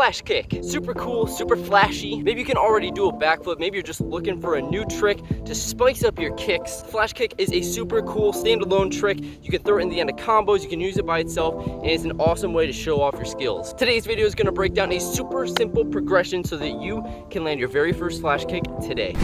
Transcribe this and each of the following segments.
flash kick. Super cool, super flashy. Maybe you can already do a backflip. Maybe you're just looking for a new trick to spice up your kicks. Flash kick is a super cool standalone trick. You can throw it in the end of combos, you can use it by itself, and it's an awesome way to show off your skills. Today's video is gonna break down a super simple progression so that you can land your very first flash kick today.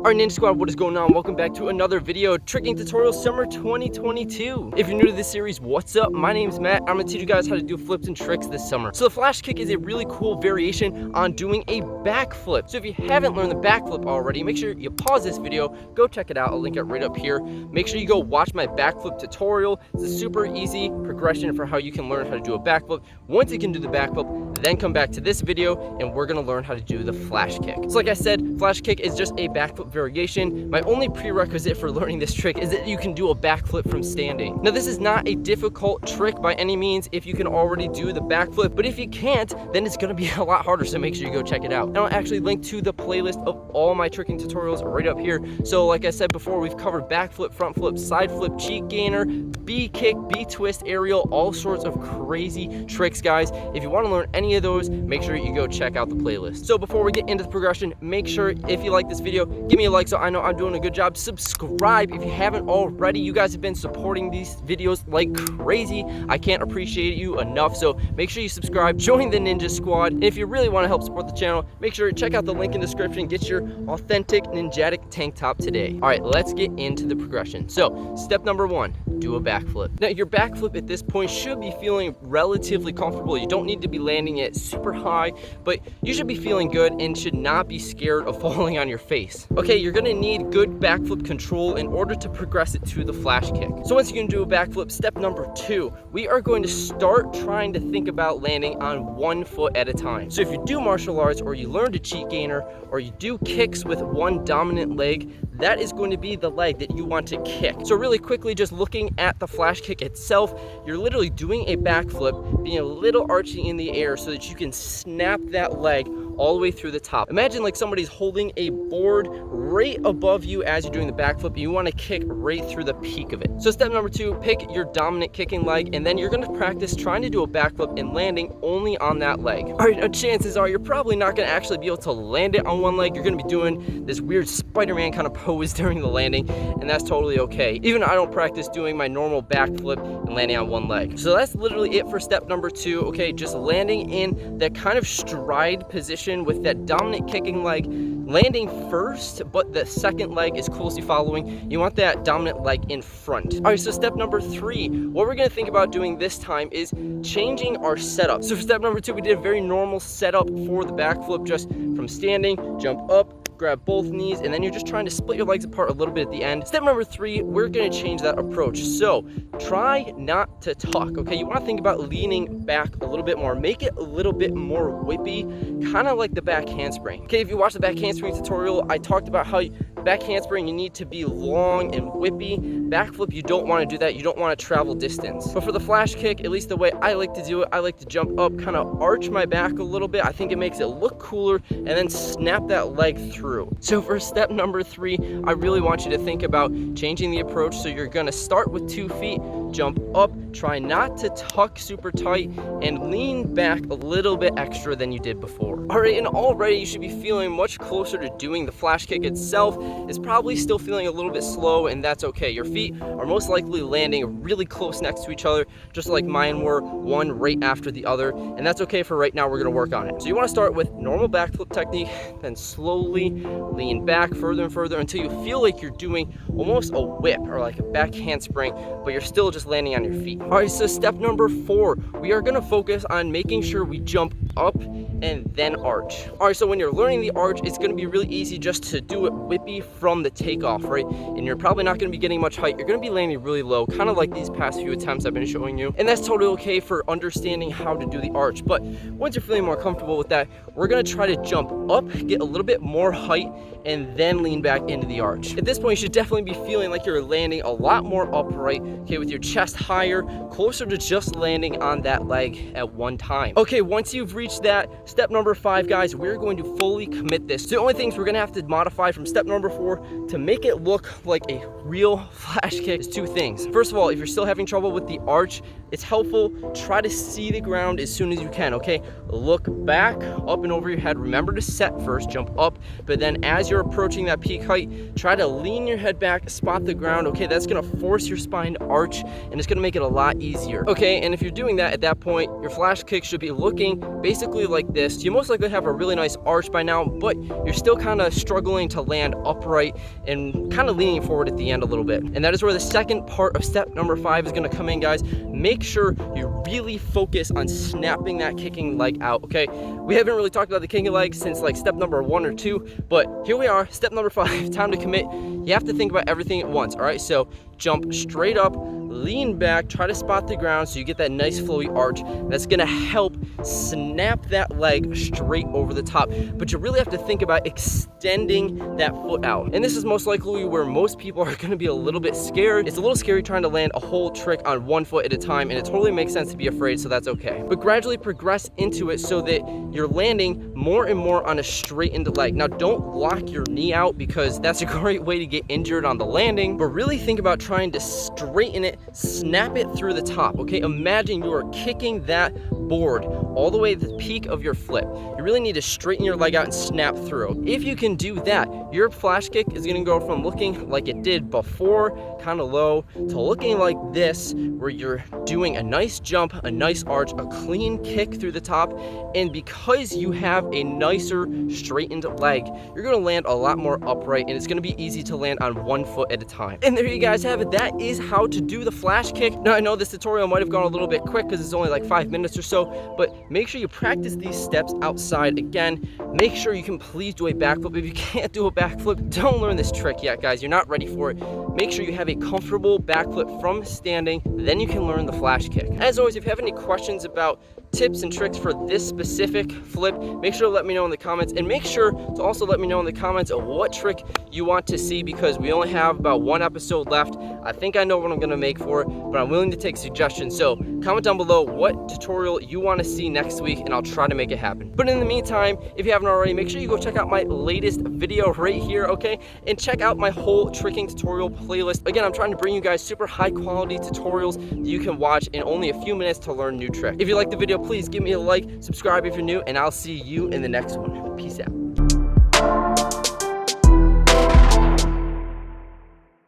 Alright Ninja Squad, what is going on? Welcome back to another video, tricking tutorial summer 2022. If you're new to this series, what's up? My name is Matt. I'm gonna teach you guys how to do flips and tricks this summer. So the flash kick is a really cool variation on doing a backflip. So if you haven't learned the backflip already, make sure you pause this video, go check it out. I'll link it right up here. Make sure you go watch my backflip tutorial. It's a super easy progression for how you can learn how to do a backflip. Once you can do the backflip, then come back to this video and we're gonna learn how to do the flash kick. So like I said, flash kick is just a backflip variation. My only prerequisite for learning this trick is that you can do a backflip from standing. Now this is not a difficult trick by any means if you can already do the backflip, but if you can't, then it's gonna be a lot harder, so make sure you go check it out. And I'll actually link to the playlist of all my tricking tutorials right up here. So like I said before, we've covered backflip, front flip, side flip, cheek gainer, B kick, B twist, aerial, all sorts of crazy tricks, guys. If you want to learn any of those, make sure you go check out the playlist. So before we get into the progression, make sure if you like this video, give me a like so I know I'm doing a good job. Subscribe if you haven't already. You guys have been supporting these videos like crazy. I can't appreciate you enough, so make sure you subscribe, join the Ninja Squad. And if you really want to help support the channel, make sure you check out the link in the description. Get your authentic ninjatic tank top today. All right, let's get into the progression. So step number one, do a backflip. Now your backflip at this point should be feeling relatively comfortable. You don't need to be landing it super high, but you should be feeling good and should not be scared of falling on your face. Okay, you're gonna need good backflip control in order to progress it to the flash kick. So once you can do a backflip, step number two, we are going to start trying to think about landing on one foot at a time. So if you do martial arts or you learn to cheek gainer or you do kicks with one dominant leg, that is going to be the leg that you want to kick. So really quickly, just looking at the flash kick itself, you're literally doing a backflip, being a little archy in the air so that you can snap that leg all the way through the top. Imagine like somebody's holding a board right above you as you're doing the backflip and you want to kick right through the peak of it. So step number two, pick your dominant kicking leg, and then you're going to practice trying to do a backflip and landing only on that leg. All right, chances are you're probably not going to actually be able to land it on one leg. You're going to be doing this weird Spider-Man kind of pose during the landing, and that's totally okay. Even I don't practice doing my normal backflip and landing on one leg. So that's literally it for step number two. Okay, just landing in that kind of stride position with that dominant kicking leg, landing first, but the second leg is closely following. You want that dominant leg in front. All right, so step number three, what we're gonna think about doing this time is changing our setup. So for step number two, we did a very normal setup for the backflip, just from standing, jump up, grab both knees, and then you're just trying to split your legs apart a little bit at the end. Step number three, we're gonna change that approach. So try not to tuck, okay? You wanna think about leaning back a little bit more. Make it a little bit more whippy, kind of like the back handspring. Okay, if you watch the back handspring tutorial, I talked about how back handspring, you need to be long and whippy. Backflip, you don't wanna do that. You don't wanna travel distance. But for the flash kick, at least the way I like to do it, I like to jump up, kind of arch my back a little bit. I think it makes it look cooler, and then snap that leg through. So for step number three, I really want you to think about changing the approach. So you're gonna start with 2 feet, jump up, try not to tuck super tight, and lean back a little bit extra than you did before. All right, and already you should be feeling much closer to doing the flash kick itself. It's probably still feeling a little bit slow, and that's okay. Your feet are most likely landing really close next to each other, just like mine were, one right after the other, and that's okay for right now. We're gonna work on it. So you wanna start with normal backflip technique, then slowly lean back further and further until you feel like you're doing almost a whip or like a back handspring, but you're still just landing on your feet. All right, so step number four, we are gonna focus on making sure we jump up and then arch. All right, so when you're learning the arch, it's gonna be really easy just to do it whippy from the takeoff, right? And you're probably not gonna be getting much height. You're gonna be landing really low, kind of like these past few attempts I've been showing you. And that's totally okay for understanding how to do the arch. But once you're feeling more comfortable with that, we're gonna try to jump up, get a little bit more height, and then lean back into the arch. At this point, you should definitely be feeling like you're landing a lot more upright, okay, with your chest higher, closer to just landing on that leg at one time. Okay, once you've reached that, step number 5, guys, we're going to fully commit this. So the only things we're gonna have to modify from step number 4 to make it look like a real flash kick is 2 things. First of all, if you're still having trouble with the arch, it's helpful. Try to see the ground as soon as you can, okay? Look back, up and over your head. Remember to set first, jump up, but then as you're approaching that peak height, try to lean your head back, spot the ground, okay? That's gonna force your spine to arch, and it's gonna make it a lot easier, okay? And if you're doing that, at that point, your flash kick should be looking basically like this. You most likely have a really nice arch by now, but you're still kind of struggling to land upright and kind of leaning forward at the end a little bit. And that is where the second part of step number 5 is gonna come in, guys. Make sure you really focus on snapping that kicking leg out, okay? We haven't really talked about the kicking leg since like step number 1 or 2, but here we are, step number 5, time to commit. You have to think about everything at once, all right? So jump straight up, lean back, try to spot the ground so you get that nice flowy arch. That's gonna help snap that leg straight over the top. But you really have to think about extending that foot out. And this is most likely where most people are gonna be a little bit scared. It's a little scary trying to land a whole trick on one foot at a time, and it totally makes sense to be afraid, so that's okay. But gradually progress into it so that you're landing more and more on a straightened leg. Now, don't lock your knee out because that's a great way to get injured on the landing, but really think about trying to straighten it, snap it through the top, okay? Imagine you are kicking that board all the way to the peak of your flip. You really need to straighten your leg out and snap through. If you can do that, your flash kick is gonna go from looking like it did before, kind of low, to looking like this, where you're doing a nice jump, a nice arch, a clean kick through the top, and because you have a nicer straightened leg, you're gonna land a lot more upright, and it's gonna be easy to land on one foot at a time. And there you guys have it. That is how to do the flash kick. Now, I know this tutorial might have gone a little bit quick because it's only like 5 minutes or so, but make sure you practice these steps outside. Again, make sure you can please do a backflip. If you can't do a backflip, don't learn this trick yet, guys. You're not ready for it. Make sure you have a comfortable backflip from standing, then you can learn the flash kick. As always, if you have any questions about tips and tricks for this specific flip, make sure to let me know in the comments, and make sure to also let me know in the comments of what trick you want to see, because we only have about 1 episode left. I think I know what I'm gonna make for it, but I'm willing to take suggestions. So comment down below what tutorial you want to see next week, and I'll try to make it happen. But in the meantime, if you haven't already, make sure you go check out my latest video right here, okay? And check out my whole tricking tutorial playlist. Again, I'm trying to bring you guys super high quality tutorials that you can watch in only a few minutes to learn new tricks. If you like the video, please give me a like, subscribe if you're new, and I'll see you in the next one. Peace out.